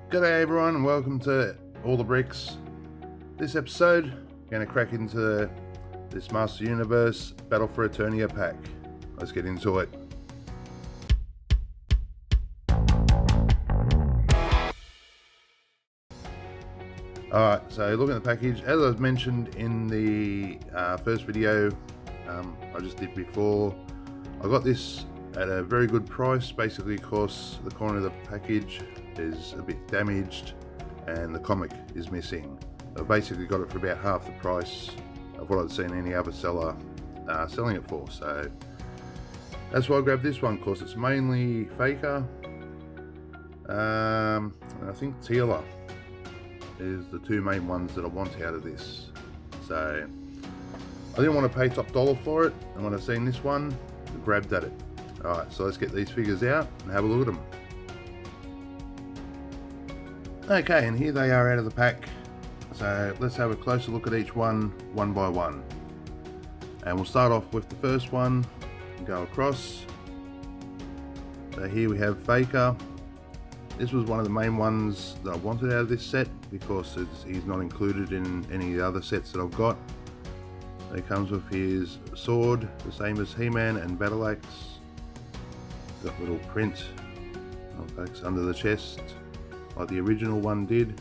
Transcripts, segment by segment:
G'day everyone and welcome to All the Bricks. This episode, going to crack into this Master Universe Battle for Eternia pack. Let's get into it. Alright, so look at the package. As I mentioned in the first video I just did before, I got this at a very good price, basically because the corner of the package is a bit damaged and the comic is missing. I basically got it for about half the price of what I'd seen any other seller selling it for, so that's why I grabbed this one, because it's mainly Faker and I think Teela is the two main ones that I want out of this. So I didn't want to pay top dollar for it, and when I seen this one, I grabbed at it. Alright, so let's get these figures out and have a look at them. Okay, and here they are out of the pack. So let's have a closer look at each one by one. And we'll start off with the first one and go across. So here we have Faker. This was one of the main ones that I wanted out of this set because he's not included in any of the other sets that I've got. It comes with his sword, the same as He-Man and Battle Axe. Got a little print of under the chest, like the original one did.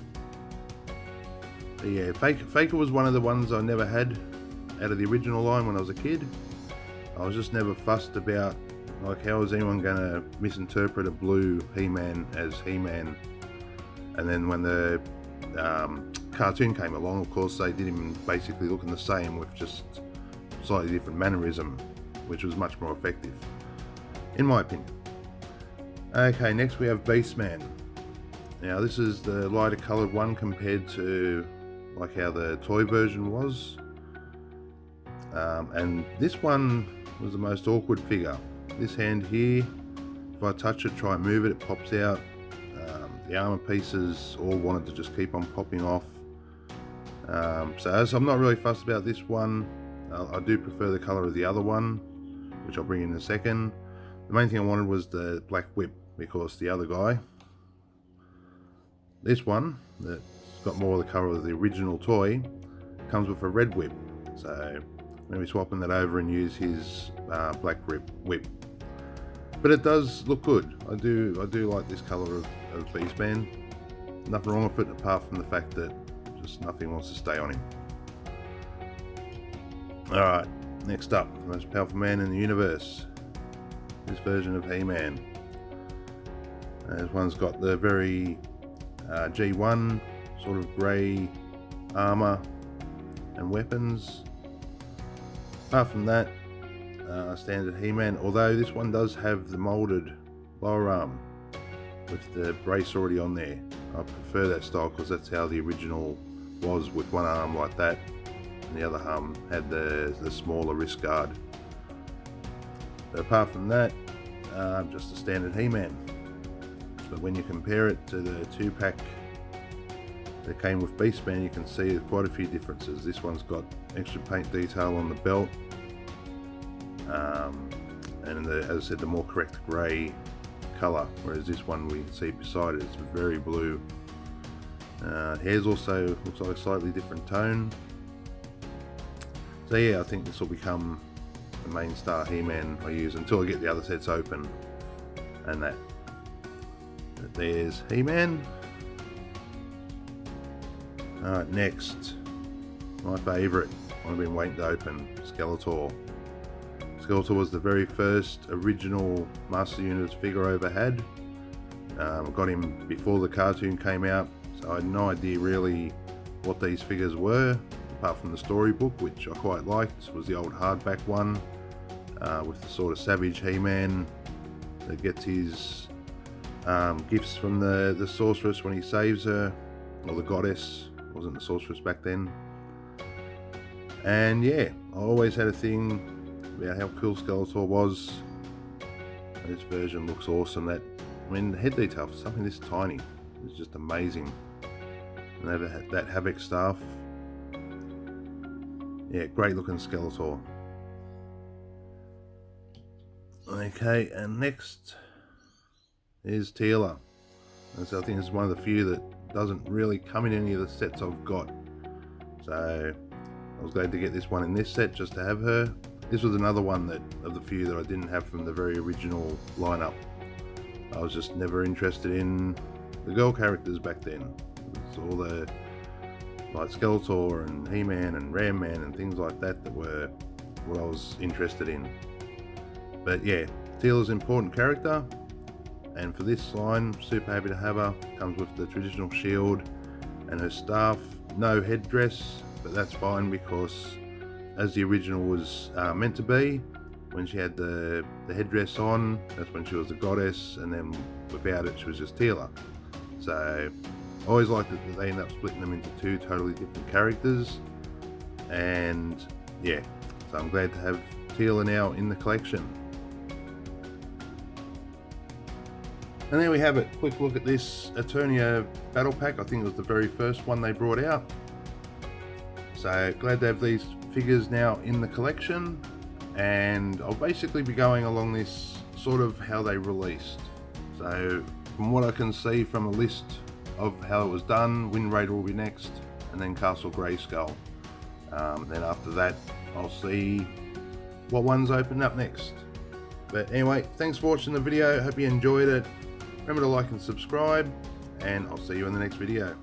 But yeah, Faker was one of the ones I never had out of the original line when I was a kid. I was just never fussed about, like, how is anyone going to misinterpret a blue He-Man as He-Man? And then when the cartoon came along, of course, they did him basically looking the same with just slightly different mannerism, which was much more effective, in my opinion. Okay, next we have Beastman. Now this is the lighter coloured one compared to like how the toy version was. And this one was the most awkward figure. This hand here, if I touch it, try and move it, it pops out. The armour pieces all wanted to just keep on popping off. So I'm not really fussed about this one. I do prefer the colour of the other one, which I'll bring in a second. The main thing I wanted was the black whip, because the other guy, this one that's got more of the colour of the original toy, comes with a red whip. So I'm going to be swapping that over and use his black whip. But it does look good. I do like this colour of Beastman. Nothing wrong with it apart from the fact that just nothing wants to stay on him. Alright, next up, the most powerful man in the universe. This version of He-Man. This one's got the very G1 sort of grey armour and weapons. Apart from that, standard He-Man, although this one does have the moulded lower arm with the brace already on there. I prefer that style because that's how the original was, with one arm like that and the other arm had the smaller wrist guard. But apart from that, just a standard He-Man. But when you compare it to the 2-pack that came with Beastman, you can see there's quite a few differences. This one's got extra paint detail on the belt, and as I said, the more correct grey colour, whereas this one we see beside it, it's very blue. Hair's also looks like a slightly different tone. So yeah, I think this will become the main star He-Man I use until I get the other sets open and that. But there's He-Man. Alright, next, my favourite, one I've been waiting to open, Skeletor. Skeletor was the very first original Master Universe figure I ever had. I got him before the cartoon came out, so I had no idea really what these figures were, apart from the storybook, which I quite liked. Was the old hardback one with the sort of savage He-Man that gets his gifts from the sorceress when he saves her, or the goddess. Wasn't the sorceress back then. And yeah, I always had a thing about how cool Skeletor was. This version looks awesome. The head detail for something this tiny is just amazing. And that Havoc staff. Yeah, great looking Skeletor. Okay, and next is Teela. And so I think it's one of the few that doesn't really come in any of the sets I've got. So I was glad to get this one in this set just to have her. This was another one that of the few that I didn't have from the very original lineup. I was just never interested in the girl characters back then. It's all the like Skeletor and He-Man and Ram Man and things like that that were what I was interested in. But yeah, Teela's an important character, and for this line, super happy to have her. Comes with the traditional shield and her staff. No headdress, but that's fine because as the original was meant to be, when she had the headdress on, that's when she was the goddess, and then without it she was just Teela. So I always liked it that they end up splitting them into two totally different characters, and yeah, so I'm glad to have Teela now in the collection. And there we have it, quick look at this Eternia battle pack. I think it was the very first one they brought out. So glad to have these figures now in the collection, and I'll basically be going along this sort of how they released. So from what I can see from a list of how it was done, Wind Raider will be next, and then Castle Grayskull. Then after that I'll see what ones open up next. But anyway, thanks for watching the video, hope you enjoyed it. Remember to like and subscribe, and I'll see you in the next video.